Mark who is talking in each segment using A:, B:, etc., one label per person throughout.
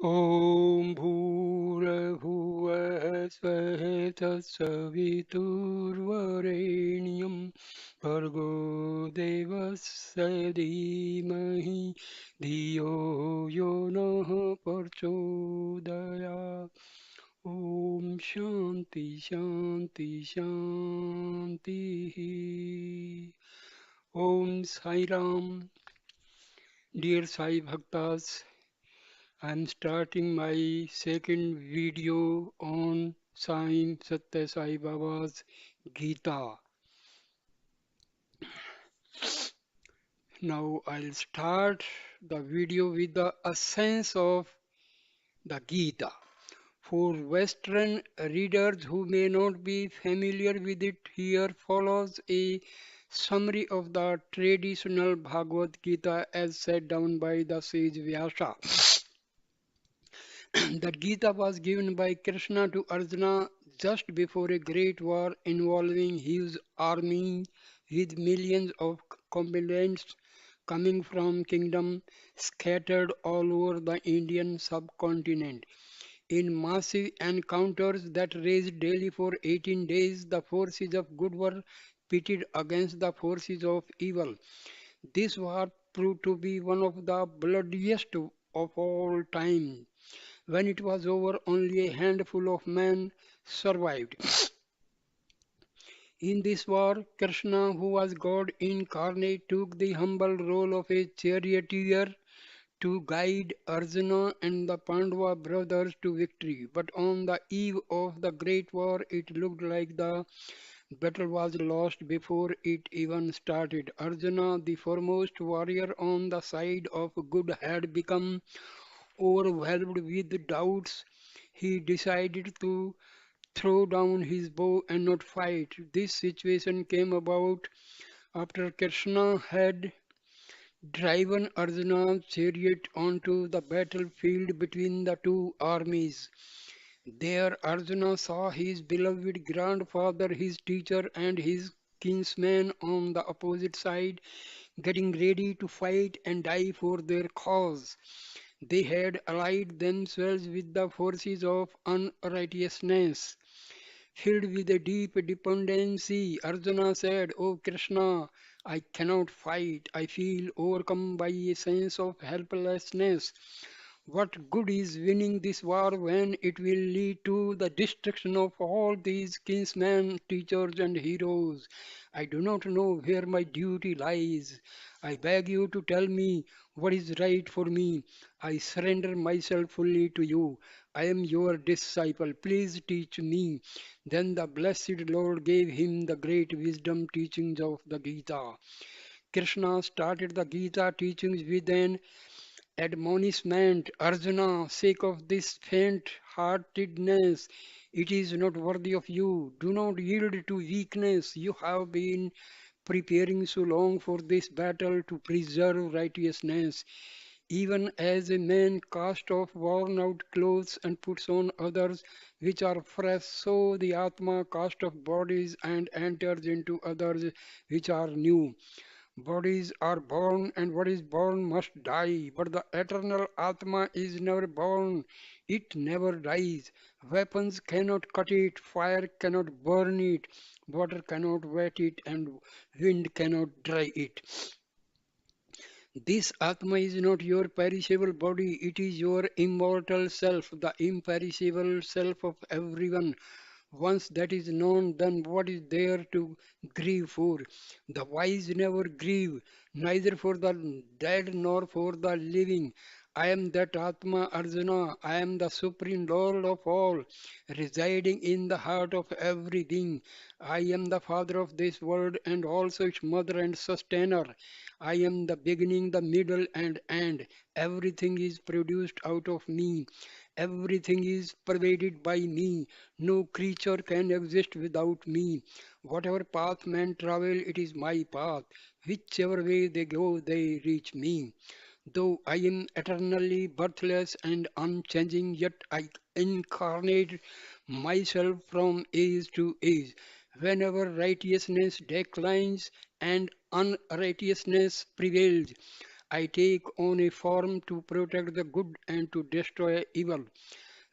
A: ॐ भूर्भुवः स्वः तत्सवितुर्वरेण्यं भर्गो देवस्य धीमहि धियो यो नः प्रचोदयात् ॐ शान्ति शान्ति शान्तिः ॐ Sai Ram. Dear Sai Bhaktas, I am starting my second video on Sai Sathya Sai Baba's Gita. Now I'll start the video with the essence of the Gita. For Western readers who may not be familiar with it, here follows a summary of the traditional Bhagavad Gita as set down by the sage Vyasa. That Gita was given by Krishna to Arjuna just before a great war involving his army with millions of combatants coming from kingdoms scattered all over the Indian subcontinent. In massive encounters that raged daily for 18 days, the forces of good were pitted against the forces of evil. This war proved to be one of the bloodiest of all time. When it was over, only a handful of men survived. In this war, Krishna, who was God incarnate, took the humble role of a charioteer to guide Arjuna and the Pandava brothers to victory. But on the eve of the great war, it looked like the battle was lost before it even started. Arjuna, the foremost warrior on the side of good, had become overwhelmed with doubts. He decided to throw down his bow and not fight. This situation came about after Krishna had driven Arjuna's chariot onto the battlefield between the two armies. There Arjuna saw his beloved grandfather, his teacher, and his kinsman on the opposite side, getting ready to fight and die for their cause. They had allied themselves with the forces of unrighteousness. Filled with a deep dependency, Arjuna said, O Krishna, I cannot fight. I feel overcome by a sense of helplessness. What good is winning this war when it will lead to the destruction of all these kinsmen, teachers, and heroes? I do not know where my duty lies. I beg you to tell me what is right for me. I surrender myself fully to you. I am your disciple. Please teach me. Then the blessed Lord gave him the great wisdom teachings of the Gita. Krishna started the Gita teachings with an admonishment, Arjuna, sake of this faint heartedness, it is not worthy of you. Do not yield to weakness. You have been preparing so long for this battle to preserve righteousness. Even as a man casts off worn out clothes and puts on others which are fresh, so the Atma casts off bodies and enters into others which are new. Bodies are born, and what is born must die. But the eternal Atma is never born, it never dies. Weapons cannot cut it, fire cannot burn it, water cannot wet it, and wind cannot dry it. This Atma is not your perishable body, it is your immortal self, the imperishable self of everyone. Once that is known, then what is there to grieve for? The wise never grieve, neither for the dead nor for the living. I am that Atma Arjuna, I am the supreme Lord of all, residing in the heart of every being. I am the father of this world and also its mother and sustainer. I am the beginning, the middle, and end. Everything is produced out of me. Everything is pervaded by me. No creature can exist without me. Whatever path men travel, it is my path. Whichever way they go, they reach me. Though I am eternally birthless and unchanging, yet I incarnate myself from age to age. Whenever righteousness declines and unrighteousness prevails, I take on a form to protect the good and to destroy evil.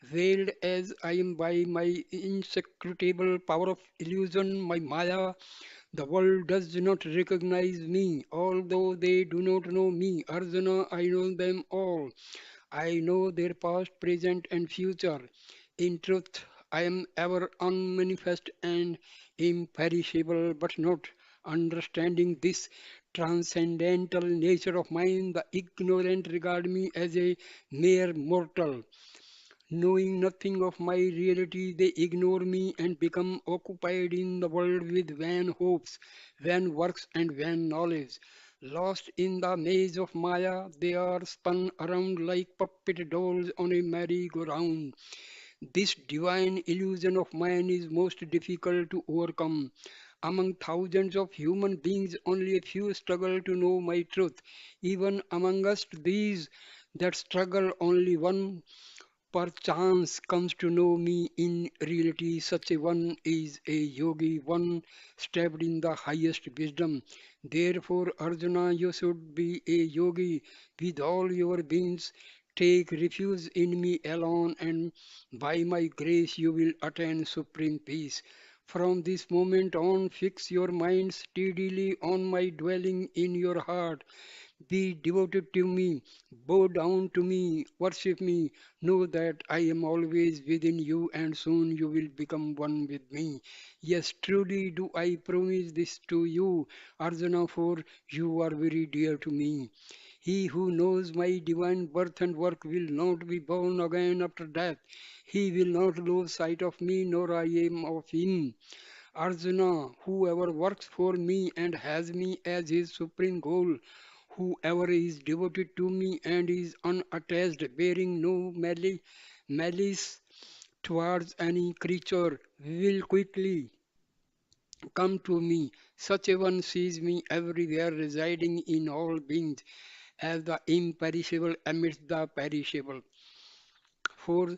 A: Veiled as I am by my inscrutable power of illusion, my Maya, the world does not recognize me, although they do not know me. Arjuna, I know them all. I know their past, present, and future. In truth, I am ever unmanifest and imperishable, but not understanding this transcendental nature of mine, the ignorant regard me as a mere mortal. Knowing nothing of my reality, they ignore me and become occupied in the world with vain hopes, vain works, and vain knowledge. Lost in the maze of Maya, they are spun around like puppet dolls on a merry-go-round. This divine illusion of mine is most difficult to overcome. Among thousands of human beings, only a few struggle to know my truth. Even amongst these that struggle, only one perchance comes to know me in reality. Such a one is a yogi, one stepped in the highest wisdom. Therefore, Arjuna, you should be a yogi with all your beings. Take refuge in me alone, and by my grace you will attain supreme peace. From this moment on, fix your mind steadily on my dwelling in your heart. Be devoted to me, bow down to me, worship me. Know that I am always within you, and soon you will become one with me. Yes, truly do I promise this to you, Arjuna, for you are very dear to me. He who knows my divine birth and work will not be born again after death. He will not lose sight of me, nor I am of him. Arjuna, whoever works for me and has me as his supreme goal, whoever is devoted to me and is unattached, bearing no malice towards any creature, will quickly come to me. Such a one sees me everywhere, residing in all beings, as the imperishable amidst the perishable. For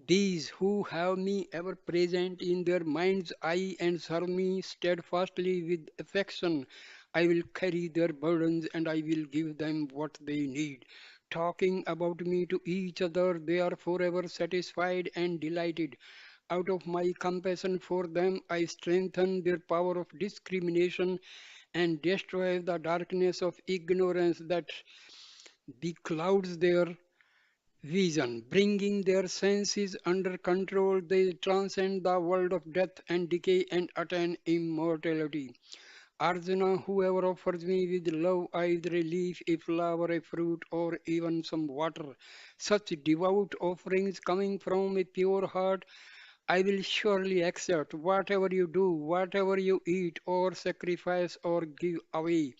A: these who have me ever present in their mind's eye and serve me steadfastly with affection, I will carry their burdens and I will give them what they need. Talking about me to each other, they are forever satisfied and delighted. Out of my compassion for them, I strengthen their power of discrimination and destroy the darkness of ignorance that beclouds their vision. Bringing their senses under control, they transcend the world of death and decay and attain immortality. Arjuna, whoever offers me with love either a leaf, a flower, a fruit, or even some water, such devout offerings coming from a pure heart, I will surely accept whatever you do, whatever you eat or sacrifice or give away.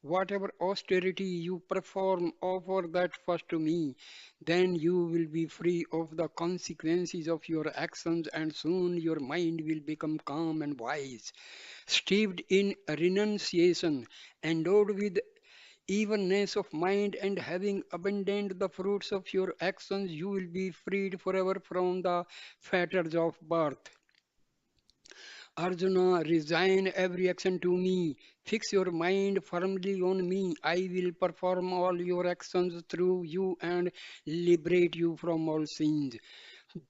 A: Whatever austerity you perform, offer that first to me. Then you will be free of the consequences of your actions, and soon your mind will become calm and wise. Steeped in renunciation, endowed with evenness of mind, and having abandoned the fruits of your actions, you will be freed forever from the fetters of birth. Arjuna, resign every action to me. Fix your mind firmly on me. I will perform all your actions through you and liberate you from all sins.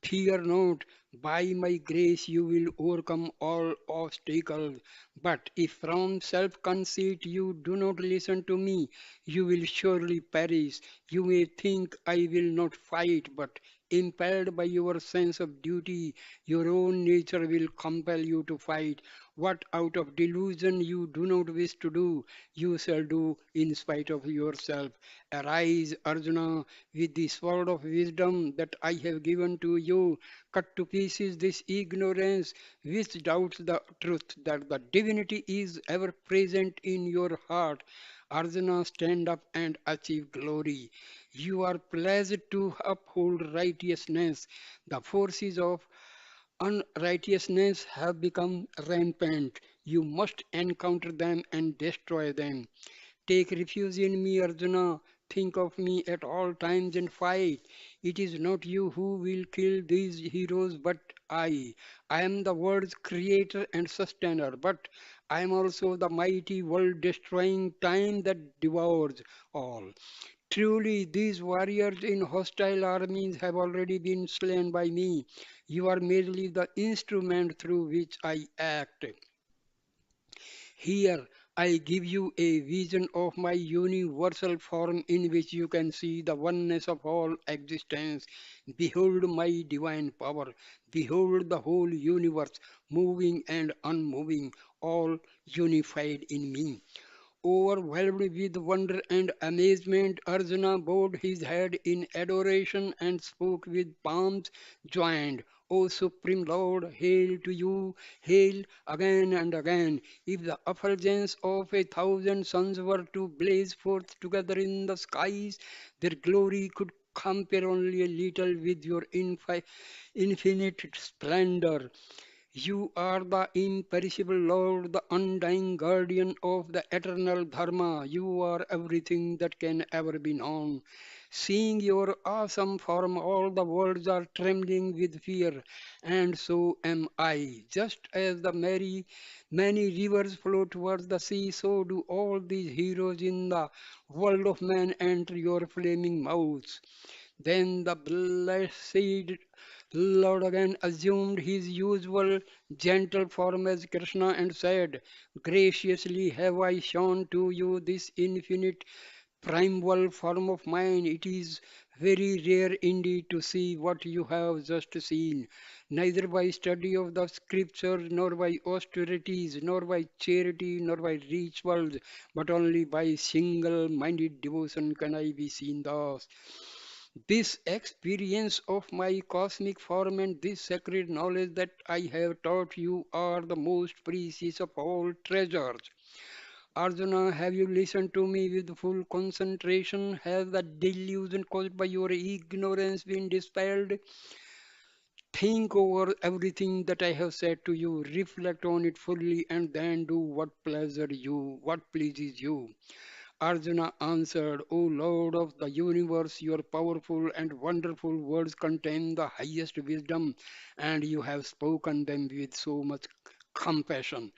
A: Fear not, by my grace you will overcome all obstacles. But if from self conceit you do not listen to me, you will surely perish. You may think I will not fight, but impelled by your sense of duty, your own nature will compel you to fight. What out of delusion you do not wish to do, you shall do in spite of yourself. Arise, Arjuna, with the sword of wisdom that I have given to you. Cut to pieces this ignorance which doubts the truth that the divinity is ever present in your heart. Arjuna, stand up and achieve glory. You are pleased to uphold righteousness. The forces of unrighteousness have become rampant. You must encounter them and destroy them. Take refuge in me, Arjuna. think of me at all times and fight. It is not you who will kill these heroes, but I. I am the world's creator and sustainer, but I am also the mighty world destroying time that devours all. Truly, these warriors in hostile armies have already been slain by me. You are merely the instrument through which I act. Here, I give you a vision of my universal form in which you can see the oneness of all existence. Behold my divine power. Behold the whole universe, moving and unmoving, all unified in me. Overwhelmed with wonder and amazement, Arjuna bowed his head in adoration and spoke with palms joined. O Supreme Lord, hail to you, hail again and again. If the effulgence of 1,000 suns were to blaze forth together in the skies, their glory could compare only a little with your infinite splendor. You are the imperishable Lord, the undying guardian of the eternal Dharma. You are everything that can ever be known. Seeing your awesome form, all the worlds are trembling with fear, and so am I. Just as the many rivers flow towards the sea, so do all these heroes in the world of man enter your flaming mouths. Then the blessed Lord again assumed his usual gentle form as Krishna and said, graciously have I shown to you this infinite primeval form of mine. It is very rare indeed to see what you have just seen, neither by study of the scriptures, nor by austerities, nor by charity, nor by rituals, but only by single minded devotion can I be seen thus. This experience of my cosmic form and this sacred knowledge that I have taught you are the most precious of all treasures. Arjuna, have you listened to me with full concentration? Has the delusion caused by your ignorance been dispelled? Think over everything that I have said to you, reflect on it fully, and then do what pleases you. Arjuna answered, O Lord of the universe, your powerful and wonderful words contain the highest wisdom, and you have spoken them with so much compassion.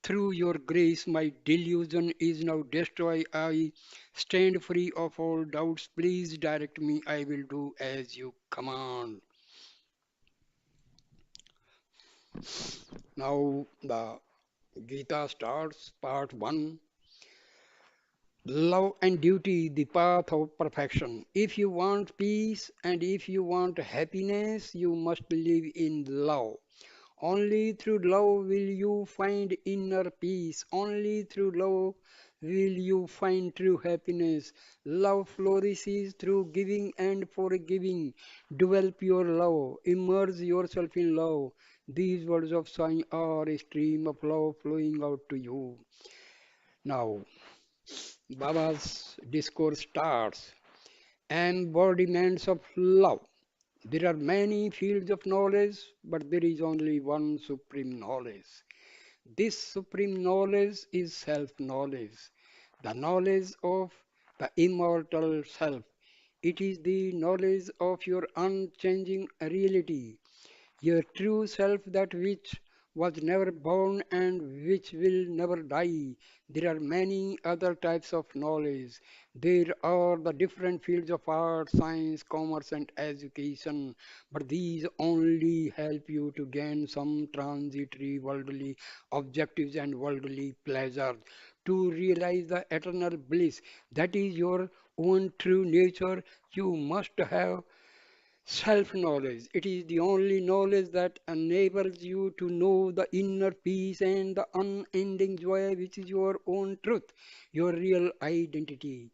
A: Through your grace, my delusion is now destroyed. I stand free of all doubts. Please direct me. I will do as you command. Now, the Gita starts, part 1. Love and duty, the path of perfection. If you want peace and if you want happiness, you must live in love. Only through love will you find inner peace. Only through love will you find true happiness. Love flourishes through giving and forgiving. Develop your love. Immerse yourself in love. These words of Sai are a stream of love flowing out to you. Now, Baba's discourse starts. Embodiments of love. There are many fields of knowledge, but there is only one supreme knowledge. This supreme knowledge is self knowledge, the knowledge of the immortal self. It is the knowledge of your unchanging reality, your true self, that which was never born and which will never die. There are many other types of knowledge. There are the different fields of art, science, commerce, and education, but these only help you to gain some transitory worldly objectives and worldly pleasures. To realize the eternal bliss that is your own true nature, you must have self knowledge. It is the only knowledge that enables you to know the inner peace and the unending joy, which is your own truth, your real identity.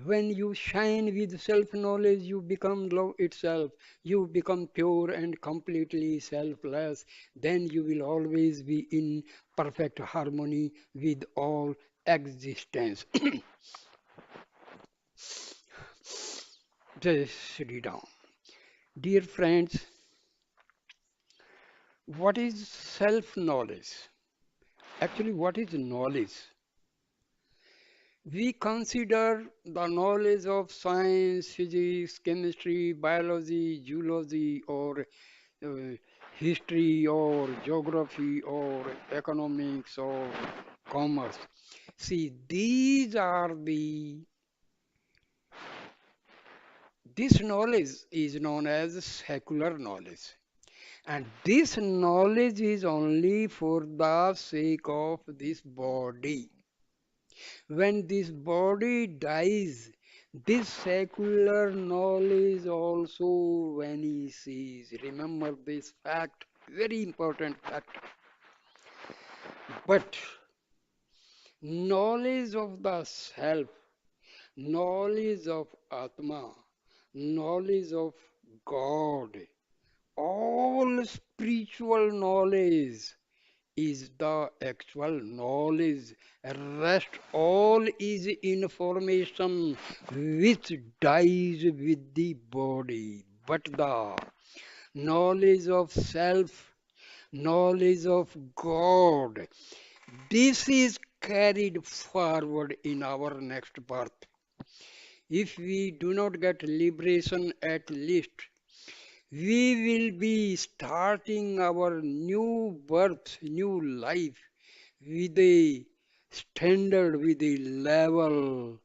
A: When you shine with self knowledge, you become love itself. You become pure and completely selfless. Then you will always be in perfect harmony with all existence. Jai Shri Ram. Dear friends, what is self knowledge? Actually, what is knowledge? We consider the knowledge of science, physics, chemistry, biology, geology, or uh, history, or geography, or economics, or commerce. See, these are the this knowledge is known as secular knowledge. And this knowledge is only for the sake of this body. When this body dies, this secular knowledge also vanishes. Remember this fact, very important fact. But knowledge of the self, knowledge of Atma, knowledge of God, all spiritual knowledge is the actual knowledge. Rest all is information which dies with the body. But the knowledge of self, knowledge of God, this is carried forward in our next birth. If we do not get liberation at least, we will be starting our new birth, new life with a standard, with a level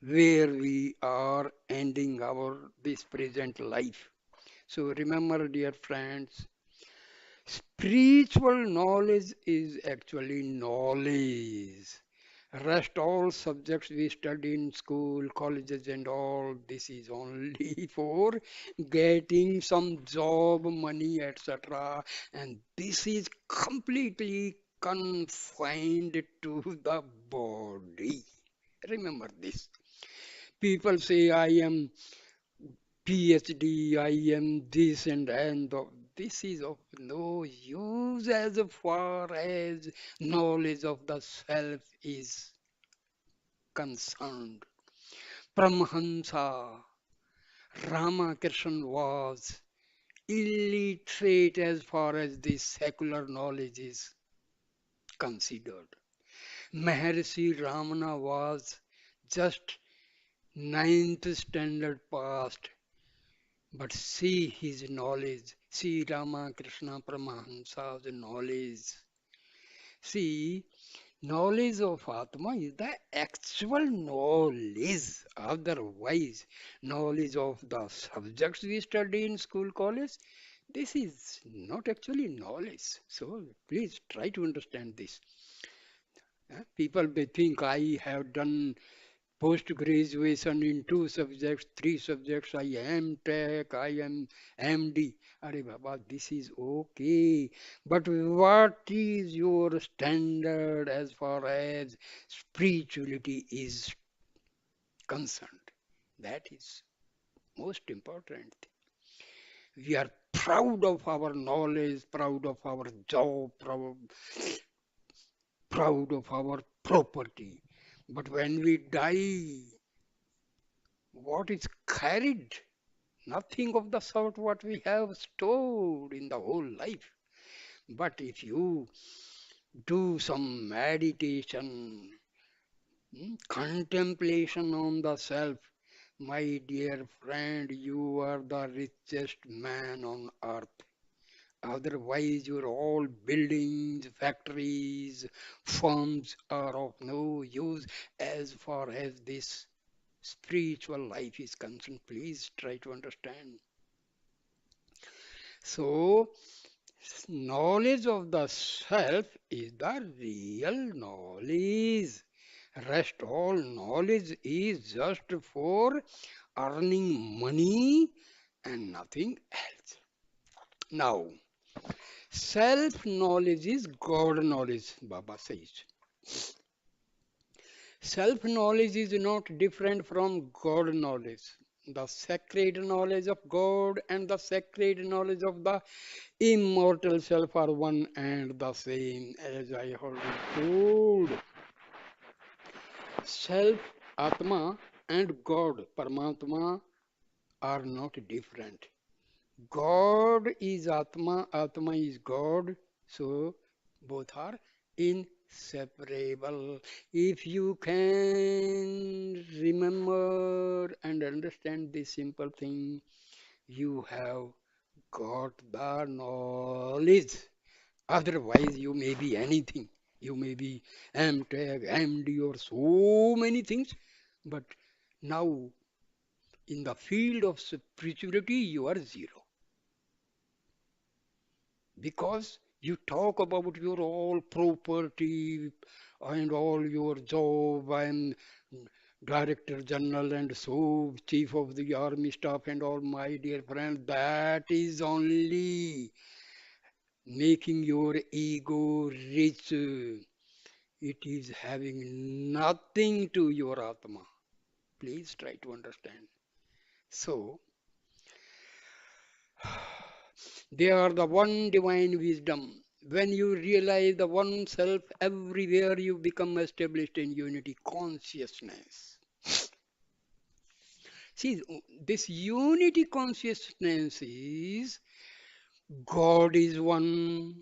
A: where we are ending our this present life. So remember, dear friends, spiritual knowledge is actually knowledge. Rest all subjects we study in school, colleges, and all this is only for getting some job, money, etc. And this is completely confined to the body. Remember this. People say, I am PhD, I am this and this is of no use as far as knowledge of the self is concerned. Paramahansa Ramakrishna was illiterate as far as the secular knowledge is considered. Maharishi Ramana was just ninth standard passed, but see his knowledge, see Ramakrishna Paramahansa's knowledge. See, knowledge of Atma is the actual knowledge. Otherwise, knowledge of the subjects we study in school, college, this is not actually knowledge. So please try to understand this. People may think I have done post graduation in two subjects, three subjects. I am tech, I am MD. Are Baba, this is okay. But what is your standard as far as spirituality is concerned? That is most important. We are proud of our knowledge, proud of our job, proud of our property. But when we die, what is carried? Nothing of the sort what we have stored in the whole life. But if you do some meditation, contemplation on the self, my dear friend, you are the richest man on earth. Otherwise, your all buildings, factories, firms are of no use as far as this spiritual life is concerned. Please try to understand. So, knowledge of the self is the real knowledge. Rest all knowledge is just for earning money and nothing else. Now, self knowledge is God knowledge, Baba says. Self knowledge is not different from God knowledge. The sacred knowledge of God and the sacred knowledge of the immortal self are one and the same, as I already told. Self, Atma, and God, Paramatma, are not different. God is Atma, Atma is God, so both are inseparable. If you can remember and understand this simple thing, you have got the knowledge. Otherwise, you may be anything. You may be MTech, MD, or so many things. But now, in the field of spirituality, you are zero. Because you talk about your all property and all your job and director general and so chief of the army staff and all, my dear friend, that is only making your ego rich. It is having nothing to your atma. Please try to understand. So they are the one divine wisdom. When you realize the one self everywhere, you become established in unity consciousness. See, this unity consciousness is God is one,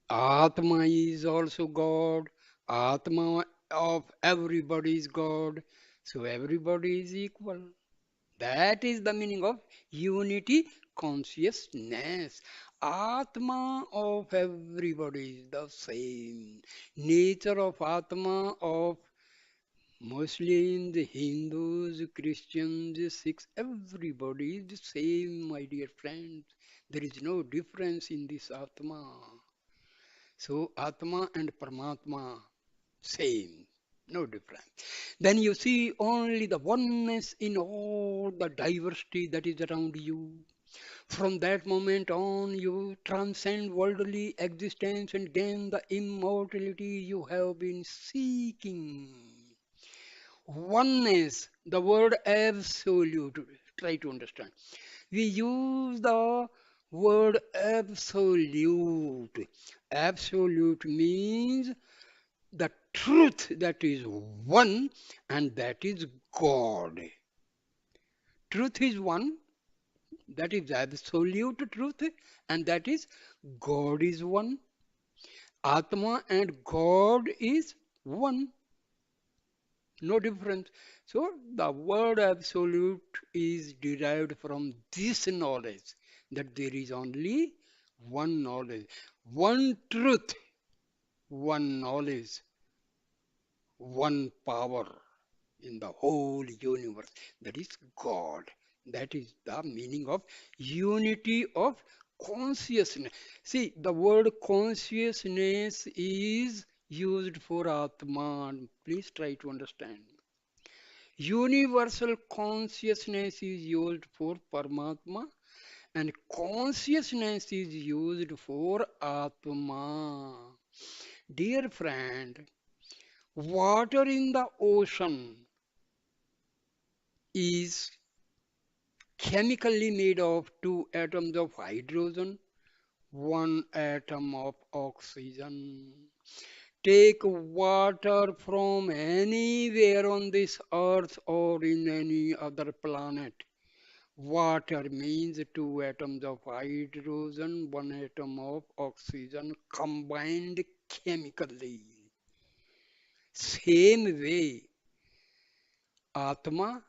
A: Atma is also God, Atma of everybody is God, so everybody is equal. That is the meaning of unity consciousness. Atma of everybody is the same. Nature of Atma of Muslims, Hindus, Christians, Sikhs, everybody is the same, my dear friends. There is no difference in this Atma. So Atma and Paramatma, same, no difference. Then you see only the oneness in all the diversity that is around you. From that moment on, you transcend worldly existence and gain the immortality you have been seeking. Oneness, the word absolute, try to understand. We use the word absolute. Absolute means the truth that is one and that is God. Truth is one, that is absolute truth, and that is God is one. Atma and God is one, no difference. So the word absolute is derived from this knowledge that there is only one knowledge, one truth, one knowledge, one power in the whole universe. That is God. That is the meaning of unity of consciousness. See, the word consciousness is used for Atman. Please try to understand. Universal consciousness is used for Paramatma and consciousness is used for Atma. Dear friend, water in the ocean is chemically made of two atoms of hydrogen, one atom of oxygen. Take water from anywhere on this earth or in any other planet. Water means two atoms of hydrogen, one atom of oxygen combined chemically. Same way, Atma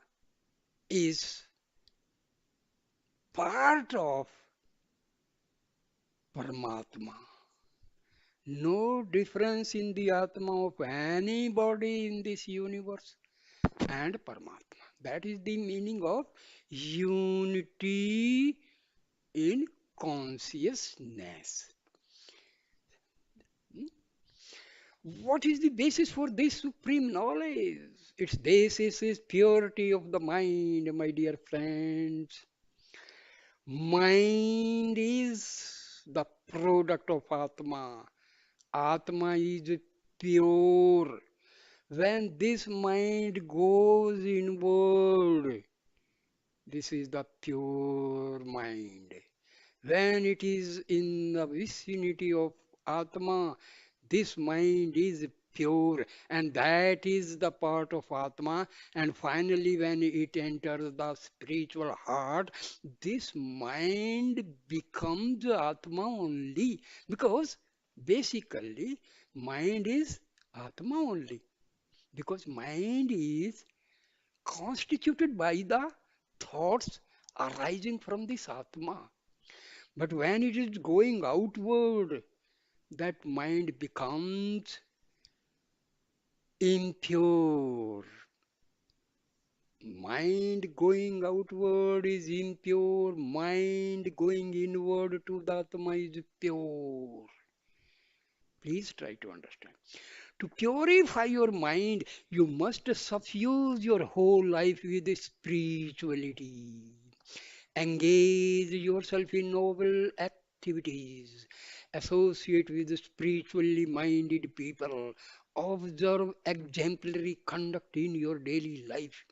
A: is part of Paramatma. No difference in the Atma of anybody in this universe and Paramatma. That is the meaning of unity in consciousness. What is the basis for this supreme knowledge? Its basis is purity of the mind, my dear friends. Mind is the product of Atma. Atma is pure. When this mind goes inward, this is the pure mind. When it is in the vicinity of Atma, this mind is pure, and that is the part of Atma. And finally, when it enters the spiritual heart, this mind becomes Atma only because Basically, mind is Atma only because mind is constituted by the thoughts arising from this Atma. But when it is going outward, that mind becomes impure. Mind going outward is impure, mind going inward to the Atma is pure. Please try to understand. To purify your mind, you must suffuse your whole life with spirituality. Engage yourself in noble activities. Associate with spiritually minded people. Observe exemplary conduct in your daily life.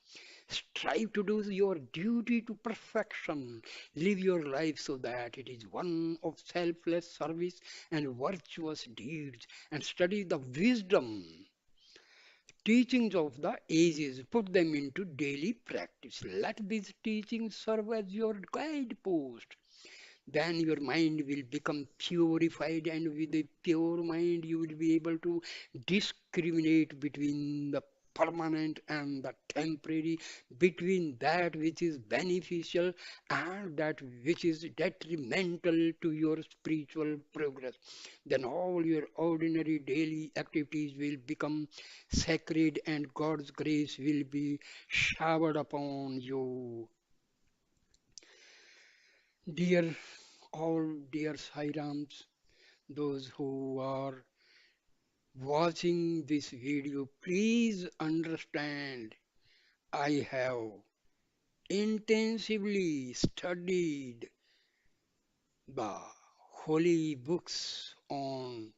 A: Strive to do your duty to perfection. Live your life so that it is one of selfless service and virtuous deeds. And study the wisdom teachings of the ages, put them into daily practice. Let these teachings serve as your guidepost. Then your mind will become purified, and with a pure mind, you will be able to discriminate between the permanent and the temporary, between that which is beneficial and that which is detrimental to your spiritual progress. Then all your ordinary daily activities will become sacred, and God's grace will be showered upon you. Dear all dear Sairams, those who are watching this video, please understand I have intensively studied the holy books on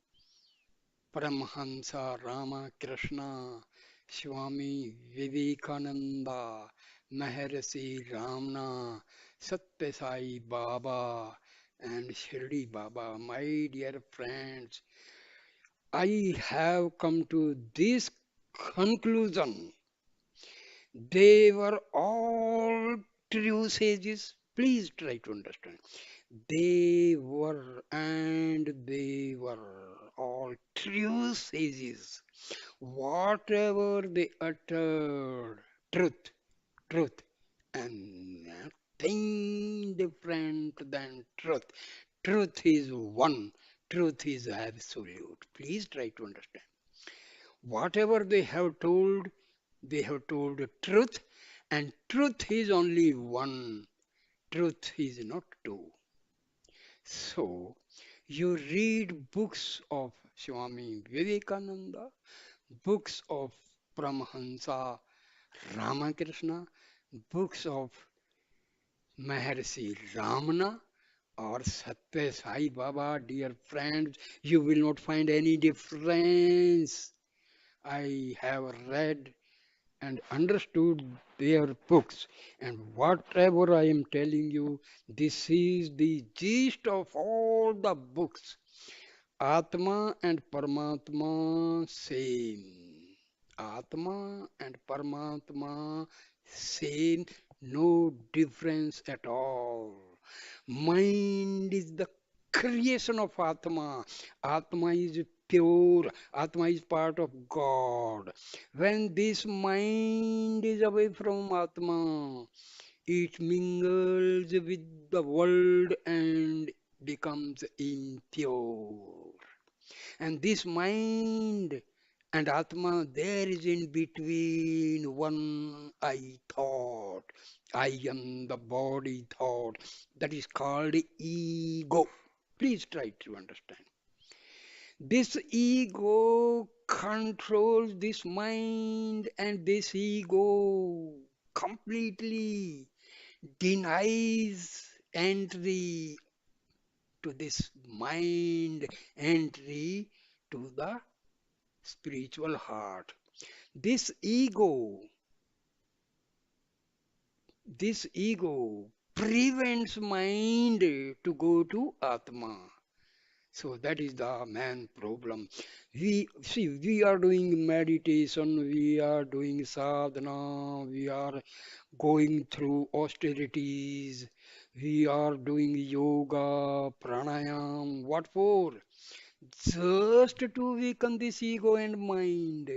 A: Paramahansa Ramakrishna, Swami Vivekananda, Maharishi Ramana, Sathya Sai Baba, and Shirdi Baba. My dear friends, I have come to this conclusion. They were all true sages. Please try to understand. They were all true sages. Whatever they uttered, truth, truth, and nothing different than truth. Truth is one, truth is absolute. Please try to understand. Whatever they have told the truth, and truth is only one, truth is not two. So, you read books of Swami Vivekananda, books of Paramahansa Ramakrishna, books of Maharishi Ramana, or Sathya Sai Baba, dear friends, you will not find any difference. I have read and understood their books, and whatever I am telling you, this is the gist of all the books. Atma and Paramatma same. Atma and Paramatma same, no difference at all. Mind is the creation of Atma. Atma is pure. Atma is part of God. When this mind is away from Atma, it mingles with the world and becomes impure. And this mind and Atma, there is in between one I thought. I am the body thought. That is called ego. Please try to understand. This ego controls this mind, and this ego completely denies entry to this mind, entry to the spiritual heart. This ego, this ego prevents mind to go to Atma. So that is the main problem. We are doing meditation, we are doing sadhana, we are going through austerities, we are doing yoga, pranayam. What for? just to weaken this ego and mind.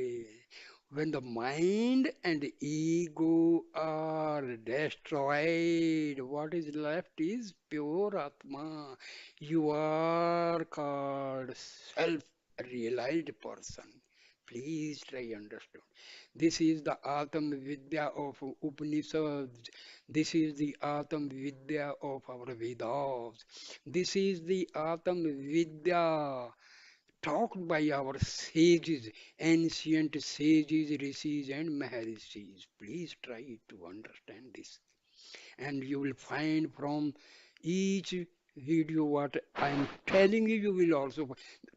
A: When the mind and ego are destroyed, what is left is pure Atma. You are called self-realized person. Please try understand. This is the Atam Vidya of Upanishads. This is the Atam Vidya of our Vedas. This is the Atam Vidya taught by our sages, ancient sages, rishis, and maharishis. Please try to understand this. And you will find from each video what I am telling you, you will also,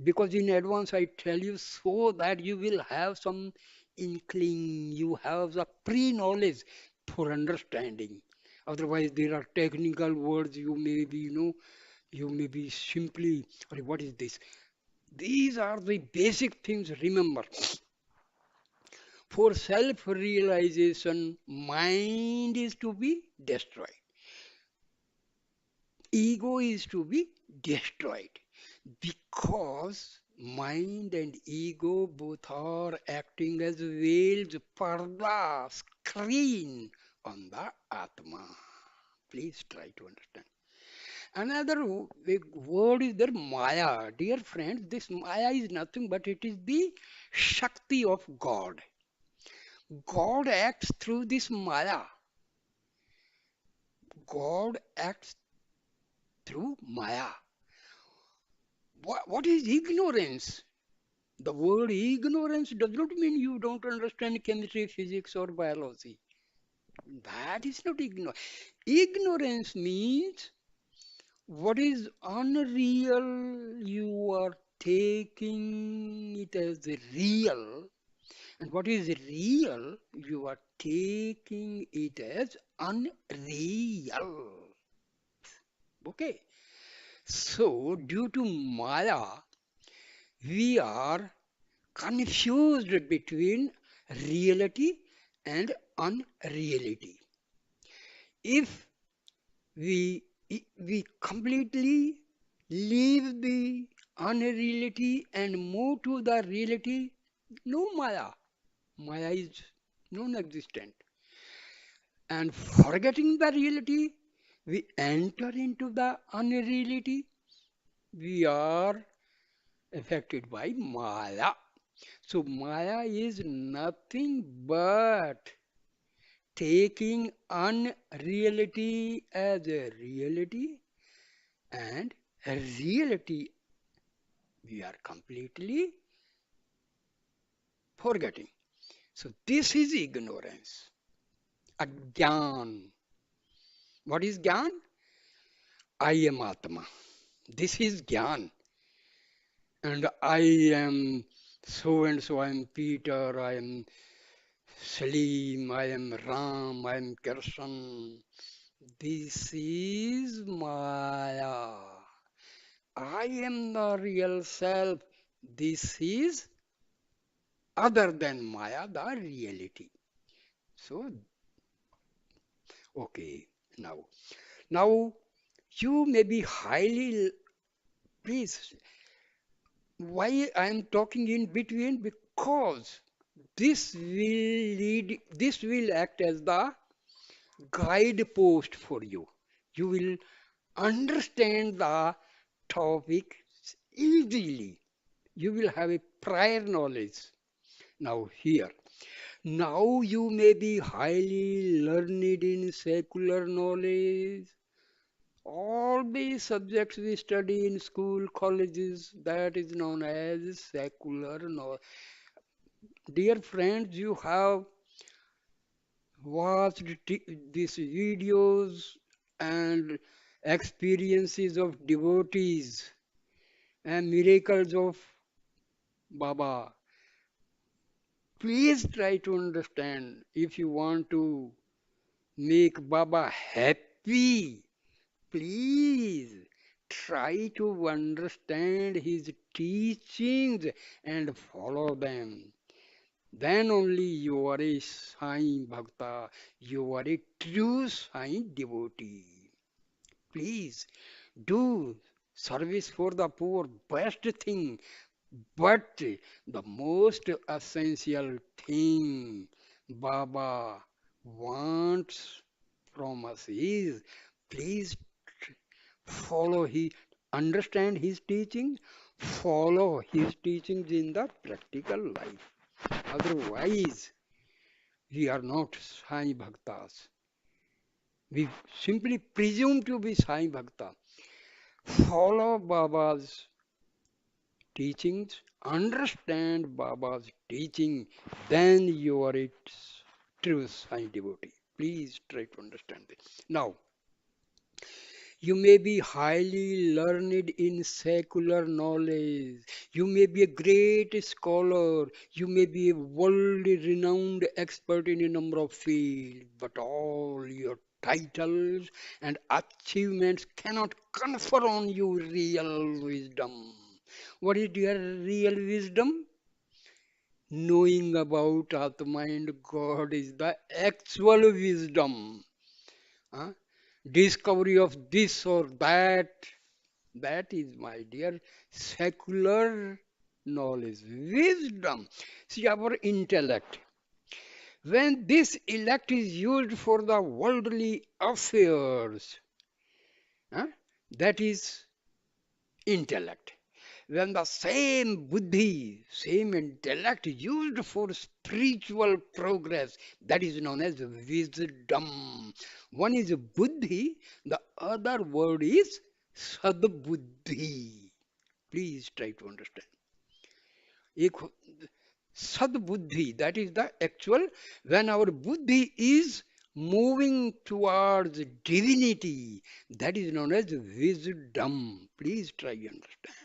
A: because in advance I tell you so that you will have some inkling, you have the pre-knowledge for understanding. Otherwise, there are technical words you may be, you may be simply, or what is this? These are the basic things. Remember, for self-realization, mind is to be destroyed. Ego is to be destroyed because mind and ego both are acting as veils, parda, screen on the Atma. Please try to understand. Another big word is there, Maya. Dear friends, this Maya is nothing but it is the Shakti of God. God acts through this Maya. God acts through Maya. What is ignorance? The word ignorance does not mean you don't understand chemistry, physics, or biology. That is not ignorance. Ignorance means what is unreal, you are taking it as real, and what is real, you are taking it as unreal. Okay. So, due to Maya, we are confused between reality and unreality. If we we completely leave the unreality and move to the reality, no Maya. Maya is non-existent. And forgetting the reality, we enter into the unreality. We are affected by Maya. So Maya is nothing but taking unreality as a reality and a reality we are completely forgetting. So this is ignorance. Agyan. What is Gyan? I am Atma. This is Gyan. And I am so and so. I am Peter. I am Salim. I am Ram. I am Krishna. This is Maya. I am the real self. This is other than Maya, the reality. So, okay, now, now you may be highly, please, why I am talking in between? Because this will act as the guidepost for you. You will understand the topic easily. You will have a prior knowledge. Now, here. Now you may be highly learned in secular knowledge. All the subjects we study in school, colleges, that is known as secular knowledge. Dear friends, you have watched these videos and experiences of devotees and miracles of Baba. Please try to understand if you want to make Baba happy. Please try to understand his teachings and follow them. Then only you are a Sai Bhakta, you are a true Sai devotee. Please do. Service for the poor, best thing. But the most essential thing Baba wants from us is please follow his, understand his teaching, follow his teachings in the practical life. Otherwise, we are not Sai Bhaktas. We simply presume to be Sai Bhakta. Follow Baba's teachings, understand Baba's teaching, then you are its true Sai devotee. Please try to understand this. Now, you may be highly learned in secular knowledge. You may be a great scholar. You may be a world renowned expert in a number of fields. But all your titles and achievements cannot confer on you real wisdom. What is your real wisdom? Knowing about Atma and God is the actual wisdom. Huh? Discovery of this or that, that is, my dear, secular knowledge, wisdom. See, our intellect. When this intellect is used for the worldly affairs, huh, that is intellect. When the same buddhi, same intellect used for spiritual progress, that is known as wisdom. One is buddhi, the other word is sadbuddhi. Please try to understand. एक sadbuddhi, that is the actual, when our buddhi is moving towards divinity, that is known as wisdom. Please try to understand.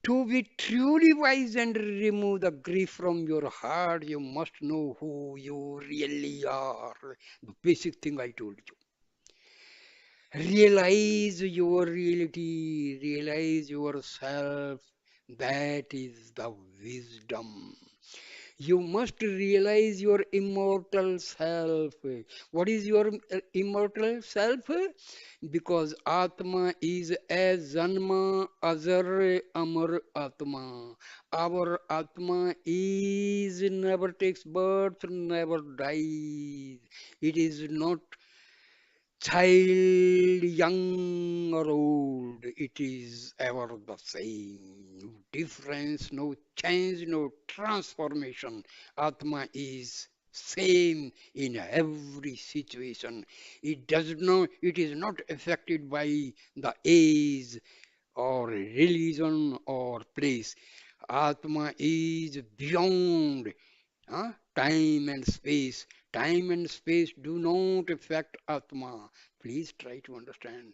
A: To be truly wise and remove the grief from your heart, you must know who you really are. The basic thing I told you. Realize your reality, realize yourself. That is the wisdom. You must realize your immortal self. What is your immortal self? Because Atma is as Janma Azar Amar Atma. Our Atma is never takes birth, never dies. It is not child, young or old, it is ever the same. No difference, no change, no transformation. Atma is same in every situation. It is not affected by the age or religion or place. Atma is beyond time and space. Time and space do not affect Atma. Please try to understand.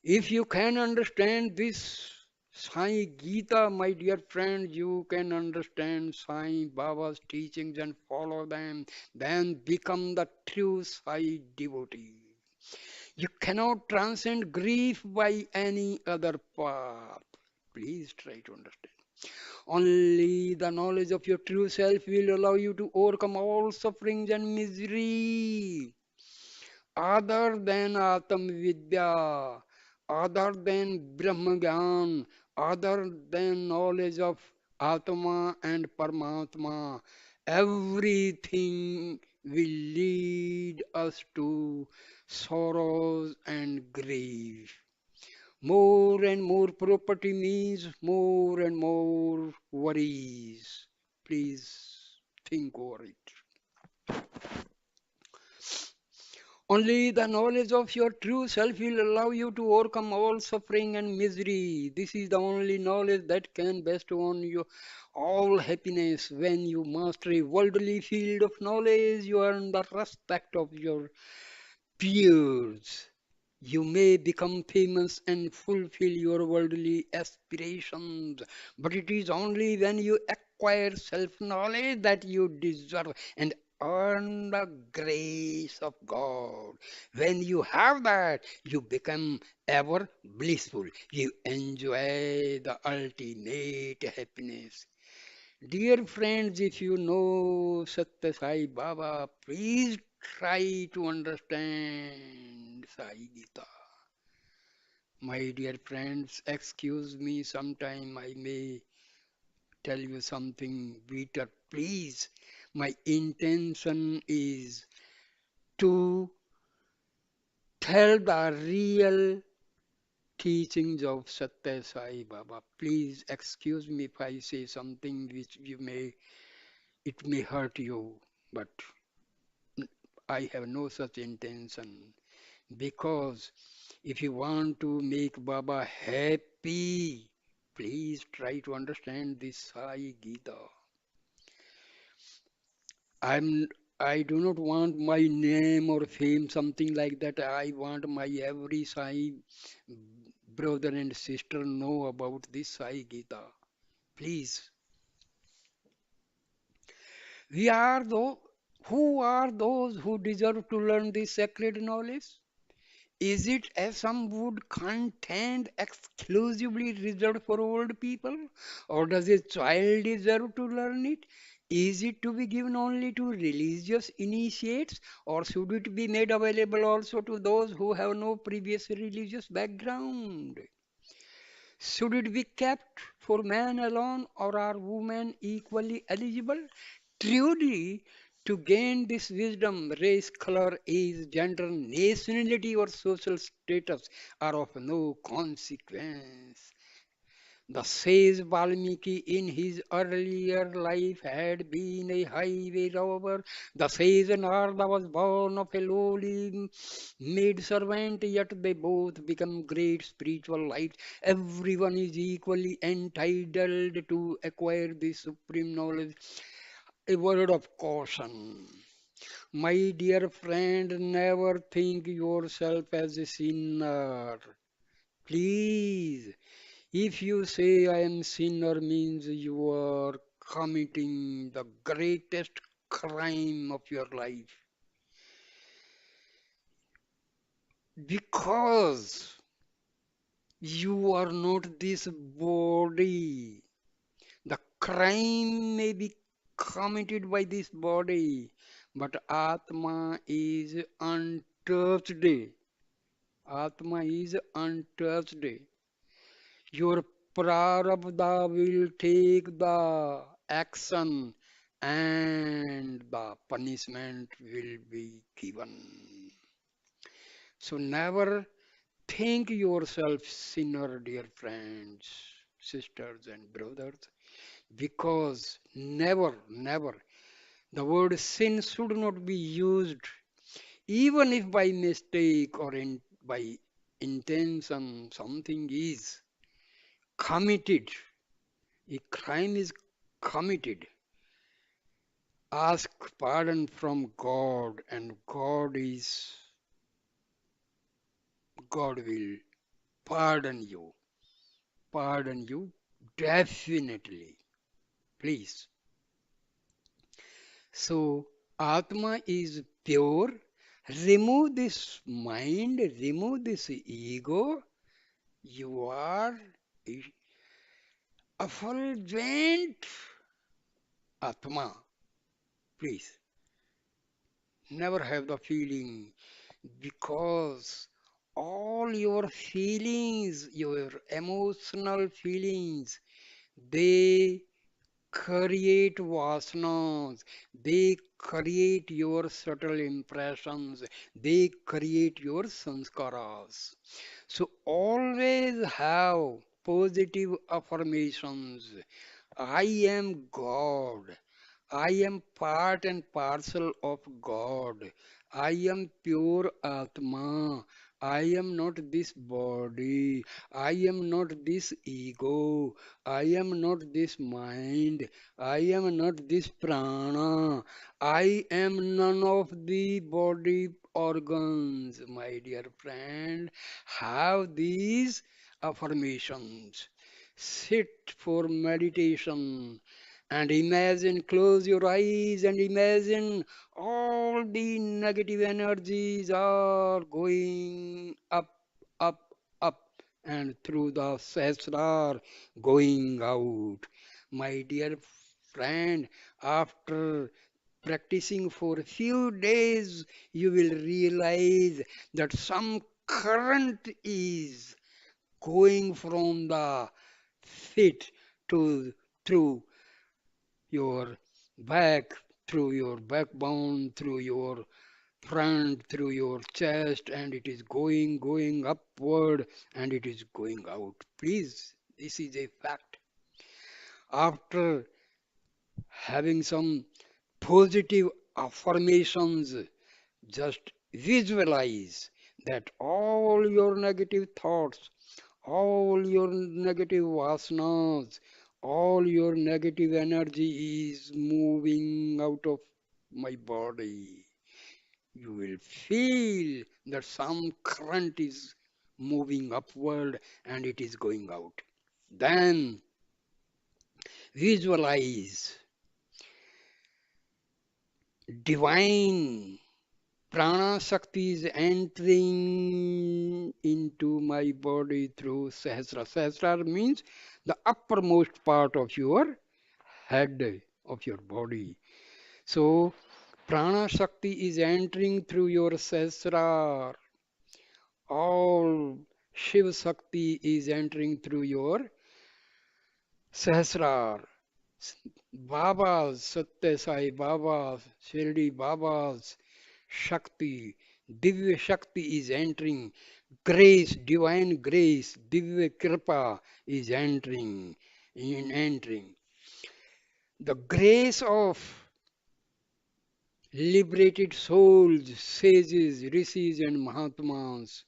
A: If you can understand this Sai Gita, my dear friend, you can understand Sai Baba's teachings and follow them, then become the true Sai devotee. You cannot transcend grief by any other path. Please try to understand. Only the knowledge of your true self will allow you to overcome all sufferings and misery. Other than Atam Vidya, other than Brahma Gyan, other than knowledge of Atma and Paramatma, everything will lead us to sorrows and grief. More and more property means more and more worries. Please think over it. Only the knowledge of your true self will allow you to overcome all suffering and misery. This is the only knowledge that can bestow on you all happiness. When you master a worldly field of knowledge, you earn the respect of your peers. You may become famous and fulfill your worldly aspirations, but it is only when you acquire self knowledge that you deserve and earn the grace of God. When you have that, you become ever blissful. You enjoy the ultimate happiness. Dear friends, if you know Sathya Sai Baba, please try to understand Sai Gita. My dear friends, excuse me, sometime I may tell you something bitter. Please, my intention is to tell the real teachings of Sathya Sai Baba. Please excuse me if I say something which it may hurt you, but I have no such intention. Because if you want to make Baba happy, please try to understand this Sai Gita. I'm I do not want my name or fame, something like that. I want my every Sai brother and sister know about this Sai Gita. Please, we are those who are those who deserve to learn this sacred knowledge. Is it, as some would contend, exclusively reserved for old people? Or does a child deserve to learn it? Is it to be given only to religious initiates? Or should it be made available also to those who have no previous religious background? Should it be kept for man alone, or are women equally eligible? Truly, to gain this wisdom, race, color, age, gender, nationality, or social status are of no consequence. The sage Valmiki in his earlier life had been a highway robber. The sage Narada was born of a lowly maid servant, yet they both become great spiritual lights. Everyone is equally entitled to acquire this supreme knowledge. A word of caution. My dear friend, never think yourself as a sinner. Please, if you say I am sinner means you are committing the greatest crime of your life. Because you are not this body. The crime may be committed by this body, but Atma is untouched. Atma is untouched. Your prarabdha will take the action and the punishment will be given. So never think yourself sinner, dear friends, sisters and brothers, because never, the word sin should not be used, even if by mistake or by intention something is committed, a crime is committed. Ask pardon from God, and God will pardon you. Pardon you definitely. Please. So Atma is pure. Remove this mind, remove this ego. You are effulgent Atma. Please never have the feeling, because all your feelings, your emotional feelings, they create vasanas, they create your subtle impressions, they create your sanskaras. So always have positive affirmations. I am God. I am part and parcel of God. I am pure Atma. I am not this body. I am not this ego. I am not this mind. I am not this prana. I am none of the body organs, my dear friend. Have these affirmations. Sit for meditation and imagine, close your eyes and imagine all the negative energies are going up, up, and through the sesrar going out. My dear friend, after practicing for a few days, you will realize that some current is going from the feet to through your back, through your backbone, through your front, through your chest, and it is going upward, and it is going out. Please, this is a fact. After having some positive affirmations, just visualize that all your negative thoughts, all your negative vasanas, all your negative energy is moving out of my body. You will feel that some current is moving upward and it is going out. Then visualize divine prana Shakti is entering into my body through Sahasra. Sahasra means the uppermost part of your head, of your body. So, prana Shakti is entering through your Sahasra. All Shiva Shakti is entering through your Sahasrar. Babas, Sathya Sai Babas, Shirdi Babas, Shakti, Divya Shakti is entering. Grace, divine grace, Divya Kripa is entering. The grace of liberated souls, sages, rishis, and Mahatmas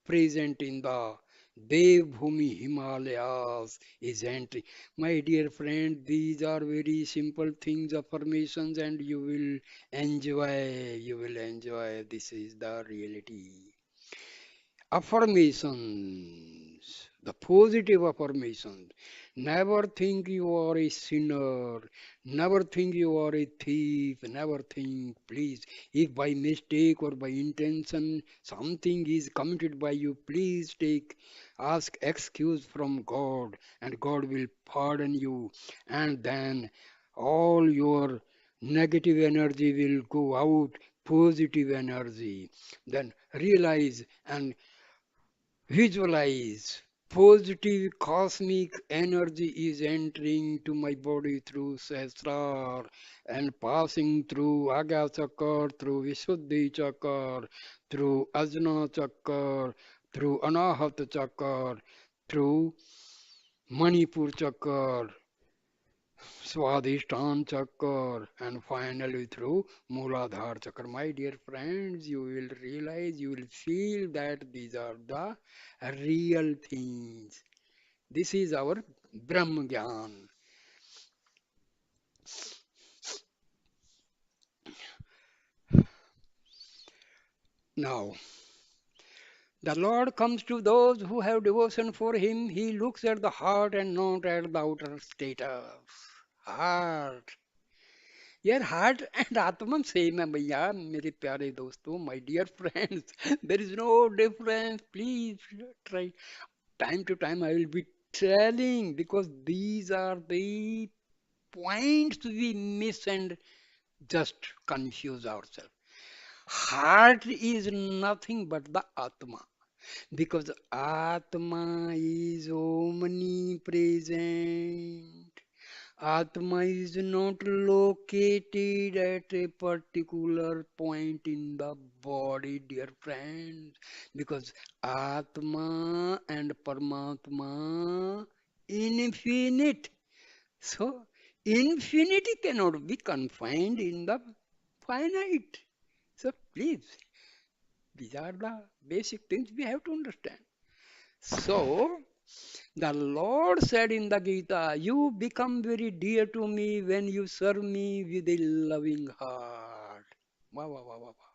A: present in the Devbhumi Himalayas is entering. My dear friend, these are very simple things, affirmations, and you will enjoy. You will enjoy. This is the reality. Affirmations, the positive affirmations. Never think you are a sinner. Never think you are a thief. Never think, please, if by mistake or by intention something is committed by you, please ask excuse from God, and God will pardon you. And then all your negative energy will go out, positive energy. Then realize and visualize positive cosmic energy is entering to my body through Sahasrar and passing through Agya Chakra, through Visuddhi Chakra, through Ajna Chakra, through Anahat Chakra, through Manipur Chakra, Swadhisthana Chakra, and finally through Mooladhara Chakra. My dear friends, you will realize, you will feel that these are the real things. This is our Brahma Gyan. Now, the Lord comes to those who have devotion for Him. He looks at the heart and not at the outer status. Heart. यार heart and आत्मा same है भैया मेरे प्यारे दोस्तों my dear friends there is no difference please try time to time I will be telling because these are the points we miss and just confuse ourselves. Heart is nothing but the Atma because Atma is omnipresent. Atma is not located at a particular point in the body, dear friends, because Atma and Paramatma infinite. So infinity cannot be confined in the finite. So please, these are the basic things we have to understand. So the Lord said in the Gita, you become very dear to me when you serve me with a loving heart. Wow, wow, wow, wow, wow.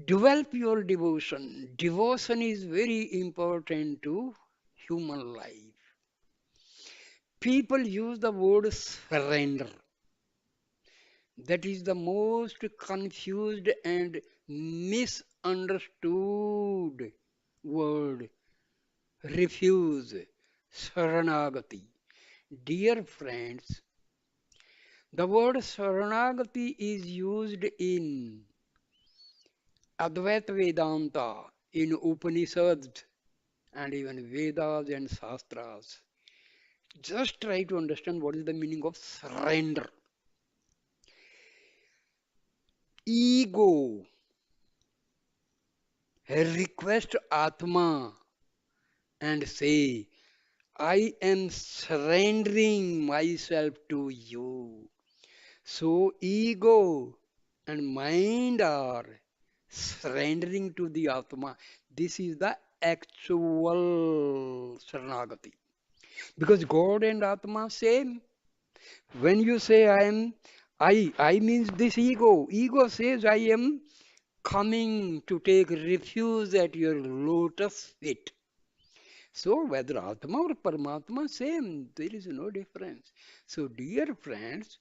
A: Develop your devotion. Devotion is very important to human life. People use the word surrender. That is the most confused and misunderstood word. Refuse. Saranagati. Dear friends, the word Saranagati is used in Advaita Vedanta, in Upanishads, and even Vedas and Shastras. Just try to understand what is the meaning of surrender. Ego request Atma and say, I am surrendering myself to you. So ego and mind are surrendering to the Atma. This is the actual Saranagati. Because God and Atma same. When you say I means this ego. Ego says I am coming to take refuge at your lotus feet. So whether Atma or Paramatma, same. There is no difference. So dear friends,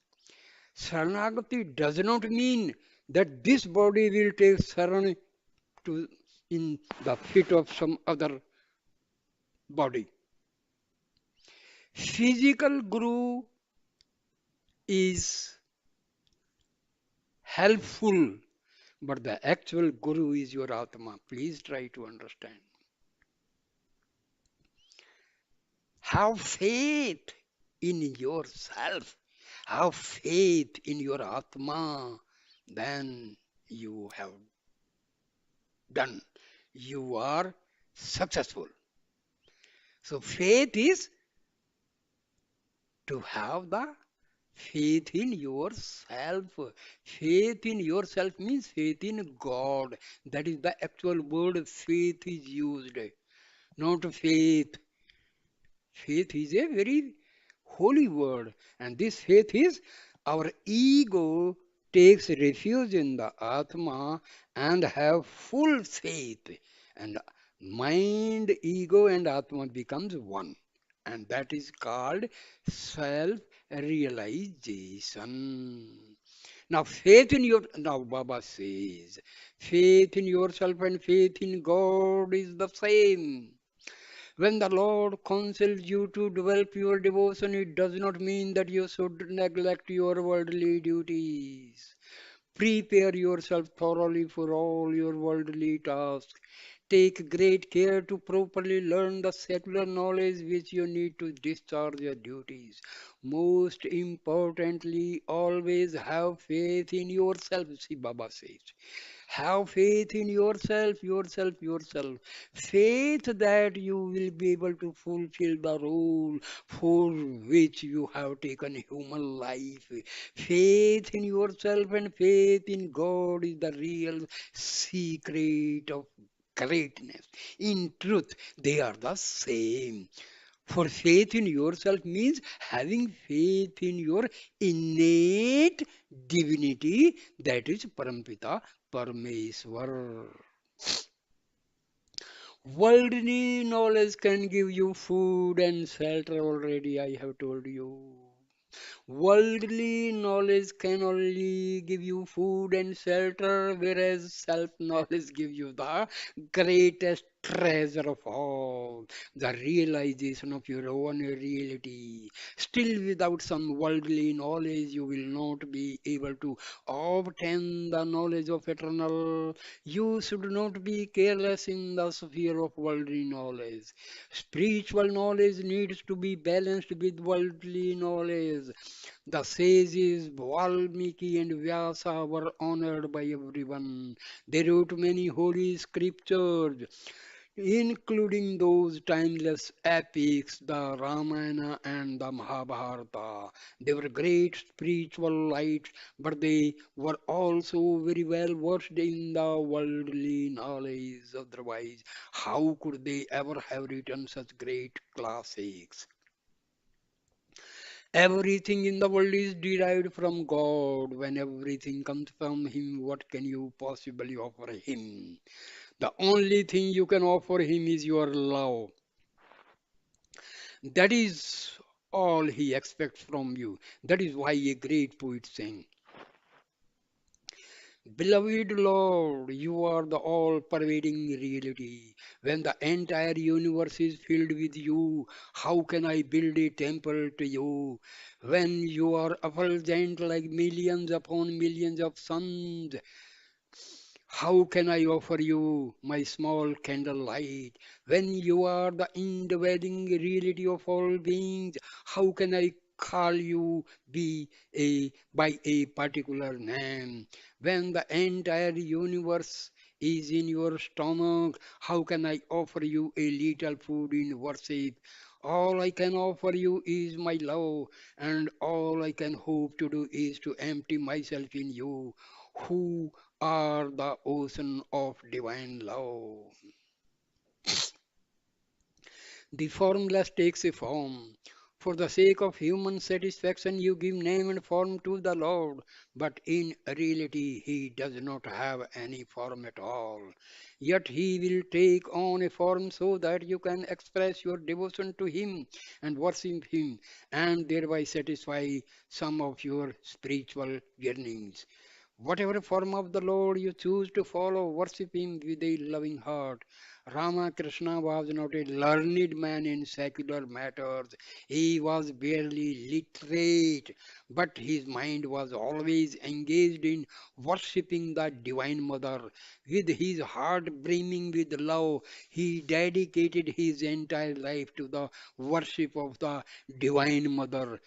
A: Saranagati does not mean that this body will take saran to in the feet of some other body. Physical guru is helpful, but the actual guru is your Atma. Please try to understand. Have faith in yourself. Have faith in your Atma. Then you have done. You are successful. So faith is to have the faith in yourself. Faith in yourself means faith in God. That is the actual word faith is used, not faith. Faith is a very holy word, and this faith is our ego takes refuge in the Atma and have full faith, and mind, ego, and Atma becomes one, and that is called self-realization. Now Baba says, faith in yourself and faith in God is the same. When the Lord counsels you to develop your devotion, it does not mean that you should neglect your worldly duties. Prepare yourself thoroughly for all your worldly tasks. Take great care to properly learn the secular knowledge which you need to discharge your duties. Most importantly, always have faith in yourself, see Baba says. Have faith in yourself, yourself, yourself. Faith that you will be able to fulfill the role for which you have taken human life. Faith in yourself and faith in God is the real secret of greatness. In truth, they are the same. For faith in yourself means having faith in your innate divinity, that is Parampita Parmeshwar. Worldly knowledge can give you food and shelter already, I have told you. Worldly knowledge can only give you food and shelter, whereas self-knowledge gives you the greatest treasure of all, the realization of your own reality. Still, without some worldly knowledge, you will not be able to obtain the knowledge of eternal. You should not be careless in the sphere of worldly knowledge. Spiritual knowledge needs to be balanced with worldly knowledge. The sages Valmiki and Vyasa were honored by everyone. They wrote many holy scriptures, including those timeless epics, the Ramana and the Mahabharata. They were great spiritual lights, but they were also very well versed in the worldly knowledge. Otherwise, how could they ever have written such great classics? Everything in the world is derived from God. When everything comes from Him, what can you possibly offer Him? The only thing you can offer Him is your love. That is all He expects from you. That is why a great poet sang, Beloved Lord, you are the all pervading reality. When the entire universe is filled with you, how can I build a temple to you? When you are effulgent like millions upon millions of suns, How can I offer you my small candlelight when you are the indwelling reality of all beings? How can I call you be by a particular name when the entire universe is in your stomach? How can I offer you a little food in worship? All I can offer you is my love, and all I can hope to do is to empty myself in you, who are the ocean of divine love. The formless takes a form. For the sake of human satisfaction, you give name and form to the Lord, but in reality, He does not have any form at all. Yet He will take on a form so that you can express your devotion to Him and worship Him, and thereby satisfy some of your spiritual yearnings. Whatever form of the Lord you choose to follow, worship Him with a loving heart. Ramakrishna was not a learned man in secular matters. He was barely literate, but his mind was always engaged in worshipping the Divine Mother. With his heart brimming with love, he dedicated his entire life to the worship of the Divine Mother.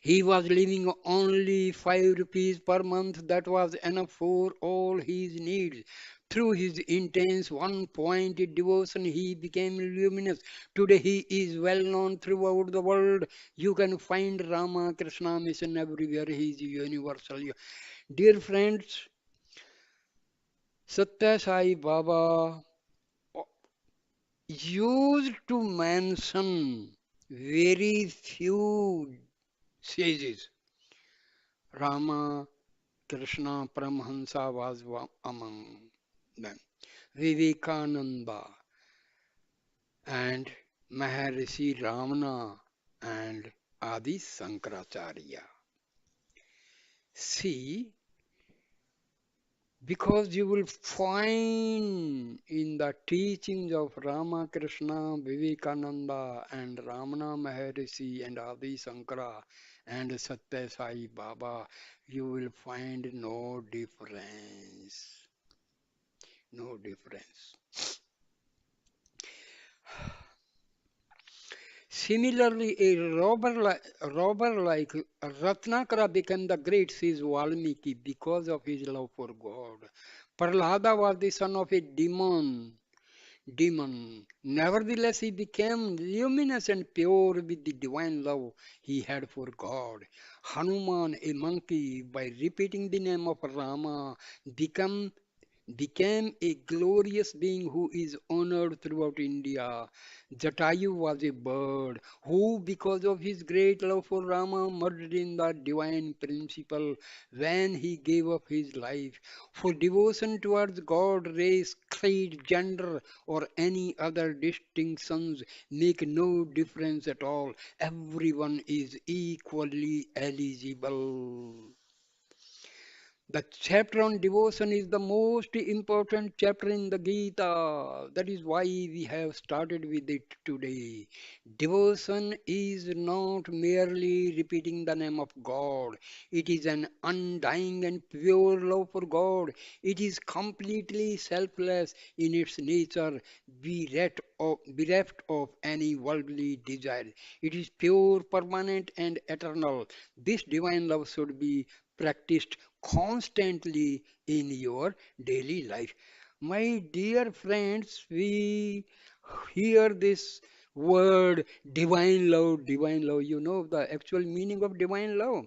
A: He was living only 5 rupees per month. That was enough for all his needs. Through his intense one-pointed devotion, he became luminous. Today, he is well known throughout the world. You can find Rama Krishna mission everywhere. He is universal. Dear friends, Sathya Sai Baba used to mention very few sages. Rama Krishna Paramahansa was among them. Vivekananda and Maharishi Ramana and Adi Sankaracharya. See, because you will find in the teachings of Ramakrishna, Vivekananda, and Ramana Maharishi, and Adi Sankara, and Sathya Sai Baba, you will find no difference. No difference. Similarly, robber like Ratnakara became the great, says Valmiki, because of his love for God. Prahlada was the son of a demon. Nevertheless, he became luminous and pure with the divine love he had for God. Hanuman, a monkey, by repeating the name of Rama, became became a glorious being who is honored throughout India. Jatayu was a bird who, because of his great love for Rama, murdered in the divine principle when he gave up his life. For devotion towards God, race, creed, gender, or any other distinctions make no difference at all. Everyone is equally eligible. The chapter on devotion is the most important chapter in the Gita. That is why we have started with it today. Devotion is not merely repeating the name of God, it is an undying and pure love for God. It is completely selfless in its nature, bereft of any worldly desire. It is pure, permanent, and eternal. This divine love should be practiced constantly in your daily life. My dear friends, we hear this word divine love, divine love. You know the actual meaning of divine love.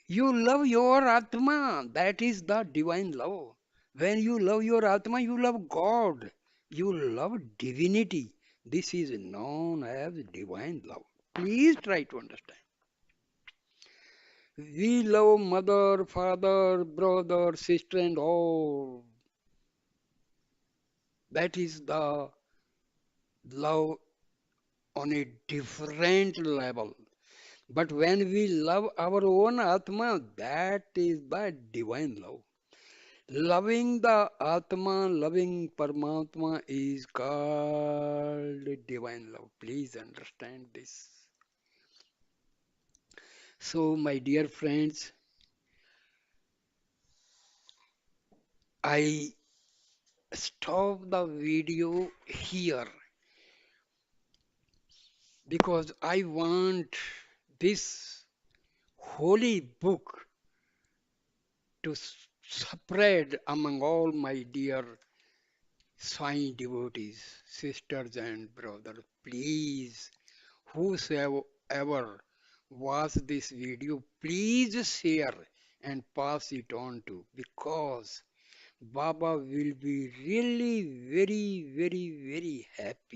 A: You love your Atma, that is the divine love. When you love your Atma, you love God, you love divinity. This is known as divine love. Please try to understand. We love mother, father, brother, sister, and all. That is the love on a different level. But when we love our own Atma, that is the divine love. Loving the Atma, loving Paramatma is called divine love. Please understand this. So, my dear friends, I stop the video here because I want this holy book to spread among all my dear Sai devotees, sisters and brothers. Please, whosoever watch this video, please share and pass it on to, because Baba will be really very, very, very happy.